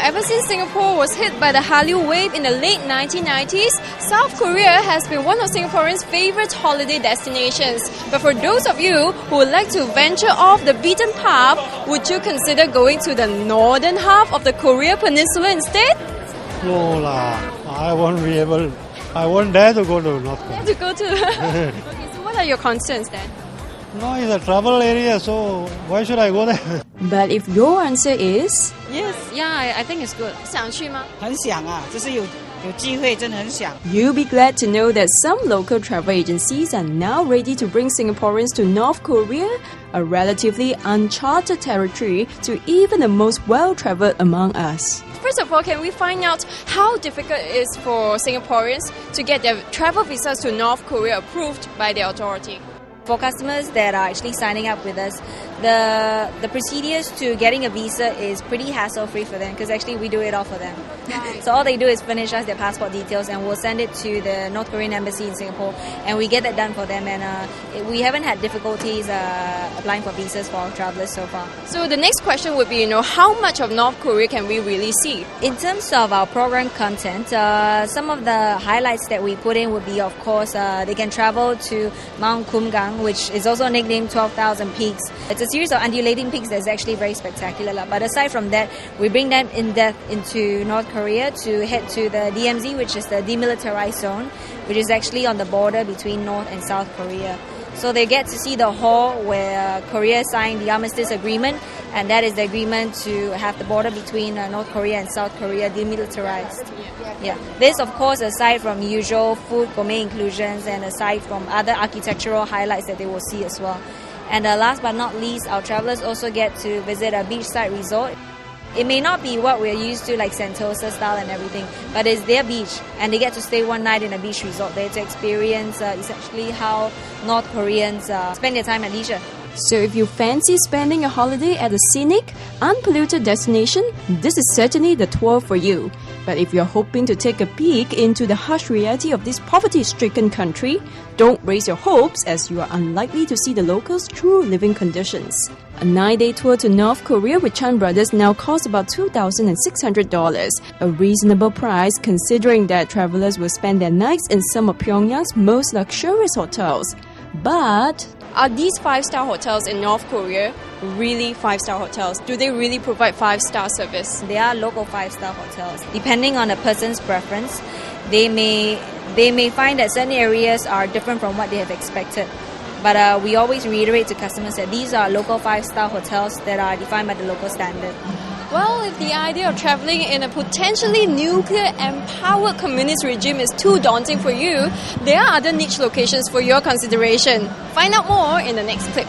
ever since Singapore was hit by the Hallyu wave in the late 1990s, South Korea has been one of Singaporeans' favourite holiday destinations. But for those of you who would like to venture off the beaten path, would you consider going to the northern half of the Korea Peninsula instead? No lah, I won't dare to go to North Korea. To go to. Okay, so what are your concerns then? No, it's a travel area, so why should I go there? But if your answer is Yes, yeah, I think it's good. 想去吗？很想啊，就是有机会，真的很想。 you'll be glad to know that some local travel agencies are now ready to bring Singaporeans to North Korea, a relatively uncharted territory to even the most well-travelled among us. First of all, can we find out how difficult it is for Singaporeans to get their travel visas to North Korea approved by the authority? For customers that are actually signing up with us, the procedures to getting a visa is pretty hassle-free for them because actually we do it all for them. So all they do is furnish us their passport details and we'll send it to the North Korean embassy in Singapore and we get that done for them, and we haven't had difficulties applying for visas for our travellers so far. So the next question would be, how much of North Korea can we really see? In terms of our program content, some of the highlights that we put in would be, of course, they can travel to Mount Kumgang, which is also nicknamed 12,000 Peaks. It's a series of undulating peaks that's actually very spectacular. But aside from that, we bring them in depth into North Korea to head to the DMZ, which is the demilitarized zone, which is actually on the border between North and South Korea. So they get to see the hall where Korea signed the armistice agreement, and that is the agreement to have the border between North Korea and South Korea demilitarized. Yeah. This, of course, aside from usual food gourmet inclusions and aside from other architectural highlights that they will see as well. And last but not least, our travellers also get to visit a beachside resort. It may not be what we're used to, like Sentosa style and everything, but it's their beach, and they get to stay one night in a beach resort there to experience essentially how North Koreans spend their time at leisure. So if you fancy spending a holiday at a scenic, unpolluted destination, this is certainly the tour for you. But if you're hoping to take a peek into the harsh reality of this poverty-stricken country, don't raise your hopes as you are unlikely to see the locals' true living conditions. A 9-day tour to North Korea with Chan Brothers now costs about $2,600, a reasonable price considering that travelers will spend their nights in some of Pyongyang's most luxurious hotels. But are these 5-star hotels in North Korea really 5-star hotels? Do they really provide 5-star service? They are local 5-star hotels. Depending on a person's preference, they may find that certain areas are different from what they have expected. But we always reiterate to customers that these are local 5-star hotels that are defined by the local standard. Well, if the idea of travelling in a potentially nuclear-empowered communist regime is too daunting for you, there are other niche locations for your consideration. Find out more in the next clip.